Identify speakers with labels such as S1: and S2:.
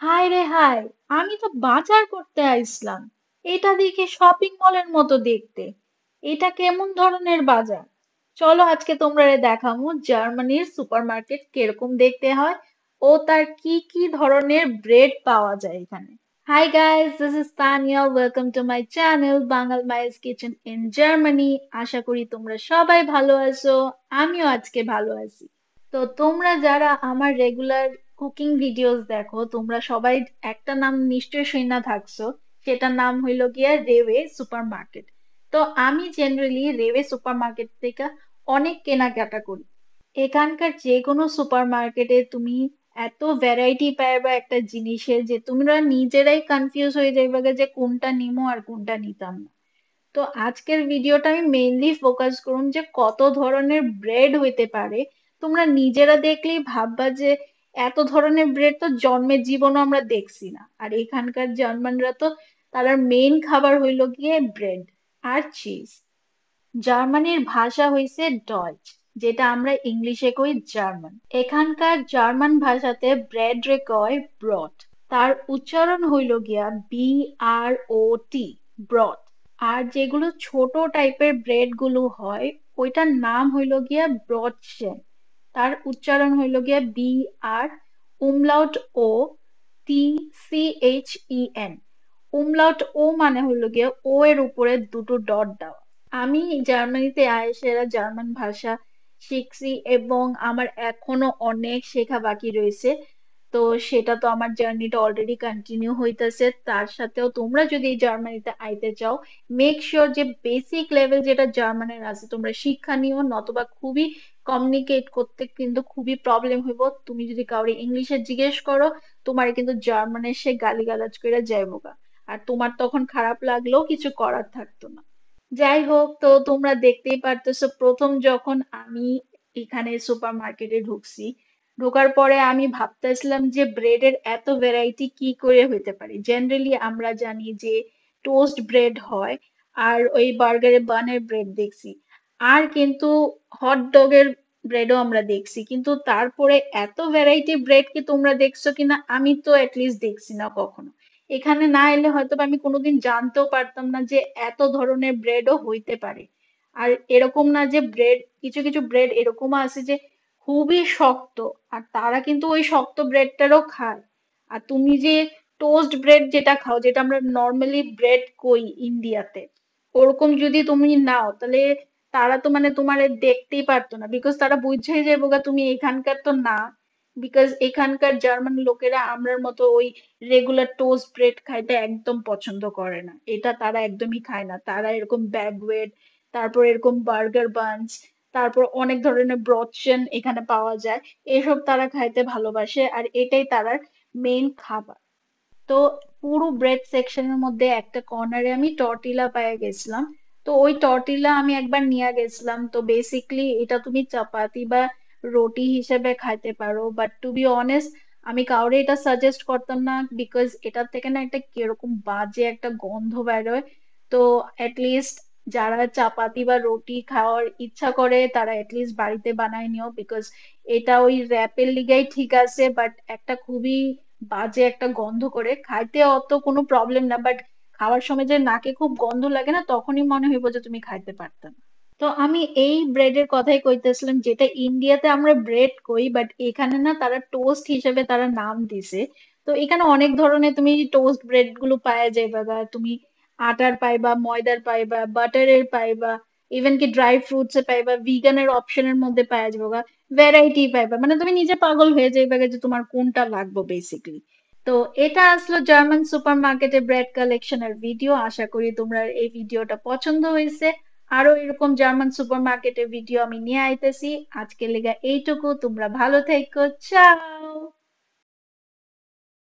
S1: হায় রে হায়, আমি তো বাজার করতে আইসলাম। এটা দেখে শপিং মলের মতো দেখতে। এটা কেমন ধরনের বাজার? চলো আজকে তোমরা দেখামু জার্মানির সুপারমার্কেট কিরকম দেখতে হয় ও তার কি কি ধরনের ব্রেড পাওয়া যায় এখানে। Hi guys, this is Tanya. Welcome to my channel Bangal Mai's Kitchen in Germany. আশা করি তোমরা সবাই ভালো আছো। আমিও আজকে ভালো আছি। তো তোমরা যারা আমার রেগুলার কুকিং ভিডিওস দেখো তোমরা সবাই একটা নাম নিশ্চয়ই শুনে থাকছো, সেটার নাম হইলো গিয়া রেওয়ে সুপারমার্কেট। তো আমি জেনারেলি রেওয়ে সুপারমার্কেট থেকে অনেক কেনাকাটা করি। এখানকার যে কোনো সুপারমার্কেটে তুমি এত ভ্যারাইটি পাইবা একটা জিনিসের যে তোমরা নিজেরাই কনফিউজ হয়ে যাইবা যে কোনটা নিমো আর কোনটা নিতাম না। তো আজকের ভিডিওটা আমি মেইনলি ফোকাস করুন যে কত ধরনের ব্রেড হইতে পারে। তোমরা নিজেরা দেখলেই ভাববা যে এত ধরনের ব্রেড তো জন্মের জীবনও আমরা দেখছি না। আর এখানকার জার্মানরা তো তারা মেইন খাবার হইলো গিয়ে ব্রেড আর চিজ। জার্মানির ভাষা হইছে ডয়েচ, যেটা আমরা ইংলিশে কই জার্মান। এখানকার জার্মান ভাষাতে ব্রেড রে কয় ব্রট। তার উচ্চারণ হইল গিয়া BROT, ব্রট। আর যেগুলো ছোট টাইপের ব্রেড গুলো হয় ওইটার নাম হইল গিয়া ব্রটশেন। তার উচ্চারণ হইল গিয়া BROTCHEN। উমলাউট ও মানে হইলো গিয়ে ও এর উপরে দুটো ডট দেওয়া। আমি জার্মানিতে এসে জার্মান ভাষা শিখছি এবং আমার এখনো অনেক শেখা বাকি রয়েছে। তো সেটা তো আমার জার্নিটা অলরেডি কন্টিনিউ হইতেছে। তার সাথেও তোমরা যদি এই জার্মানিতে আইতে চাও, মেক শিওর যে বেসিক লেভেল যেটা জার্মানের আছে তোমরা শিক্ষা নিও, নতুবা খুবই কমিউনিকেট করতে কিন্তু খুবই প্রবলেম হইব। তুমি যদি কাউরে ইংলিশে জিজ্ঞেস করো, তোমার কিন্তু জার্মানে সে গালিগালাজ করে যাইবো গা। আর তোমার তখন খারাপ লাগলেও কিছু করার থাকতো না। যাই হোক, তো তোমরা দেখতেই পারতেছো প্রথম যখন আমি এখানে সুপার মার্কেটে ঢুকছি, ঢোকার পরে আমি ভাবতেছিলাম যে ব্রেডের এত ভ্যারাইটি কি করে হইতে পারে। জেনারেলি আমরা জানি যে টোস্ট ব্রেড হয়, আর ওই বার্গারে বানের ব্রেড দেখছি, আর কিন্তু হট ডগের ব্রেডও আমরা দেখছি, কিন্তু তারপরে এত ভ্যারাইটি ব্রেড কি তোমরা দেখছো কিনা আমি তো লিস্ট দেখছি না কখনো। এখানে না এলে হয়তো বা আমি কোনোদিন জানতেও পারতাম না যে এত ধরনের ব্রেডও হইতে পারে। আর এরকম না যে ব্রেড, কিছু কিছু ব্রেড এরকমও আছে যে খুবই শক্ত, আর তারা কিন্তু ওই শক্ত ব্রেডটারও খায়। আর তুমি যে টোস্ট ব্রেড যেটা খাও, যেটা আমরা নর্মালি ব্রেড কই ইন্ডিয়াতে, ওরকম যদি তুমি নাও তাহলে তারা তো মানে তোমার দেখতেই পারতো না, বিকজ তারা বুঝেই যাবো গা তুমি এখানকার তো না। বিকজ এখানকার জার্মান লোকেরা আমরার মতো ওই রেগুলার টোস্ট ব্রেড খাইতে একদম পছন্দ করে না। এটা তারা একদমই খায় না। তারা এরকম ব্যাগওয়েট, তারপর এরকম বার্গার বানস, তারপর অনেক ধরনের ব্রটশেন এখানে পাওয়া যায়। এসব তারা খাইতে ভালোবাসে আর এটাই তার মেইন খাবার। তো পুরো ব্রেড সেকশনের মধ্যে একটা কর্নারে আমি টর্টিলা পেয়ে গেছিলাম। তো ওই টর্টিলা আমি একবার নিয়ে গেছিলাম। তো বেসিকলি এটা তুমি চাপাতি বা রুটি হিসেবে খাইতে পারো, বাট টু বি অনেস্ট আমি কাউরে এটা সাজেস্ট করতাম না, বিকজ এটার থেকে না একটা কিরকম বাজে একটা গন্ধ বেরোয়। তো লিস্ট যারা চাপাতি বা রুটি খাওয়ার ইচ্ছা করে তারা লিস্ট বাড়িতে বানায় নিও, বিকজ এটা ওই র্যাপের লিগাই ঠিক আছে, বাট একটা খুবই বাজে একটা গন্ধ করে। খাইতে অত কোনো প্রবলেম না, বাট খাওয়ার সময় যে নাকে খুব গন্ধ লাগে না, তখনই মনে হইব যে তুমি খাইতে পারতে না। তো আমি এই ব্রেডের কথাই কইতেছিলাম যেটা ইন্ডিয়াতে আমরা ব্রেড কই, বাট এখানে না তারা টোস্ট হিসেবে তারা নাম দিছে। তো এখানে অনেক ধরনের তুমি টোস্ট ব্রেড গুলো পাওয়া যাবে, বা তুমি আটার পাইবা, ময়দার পাইবা, বাটারের পাইবা, ইভেন কি ড্রাই ফ্রুটস এ পাইবা, ভিগানের অপশনের মধ্যে পাওয়া যাবে, ভ্যারাইটি পাইবা, মানে তুমি নিজে পাগল হয়ে যাইবে যে তোমার কোনটা লাগবে বেসিক্যালি। তো এটা আসলো জার্মান সুপার মার্কেটের ব্রেড কালেকশনের ভিডিও। আশা করি তোমরা এই ভিডিওটা পছন্দ হয়েছে। আরো এরকম জার্মান সুপার মার্কেটের ভিডিও আমি নিয়ে আইতেছি। আজকে লেগা এইটুকু, তোমরা ভালো থেকো, চাও।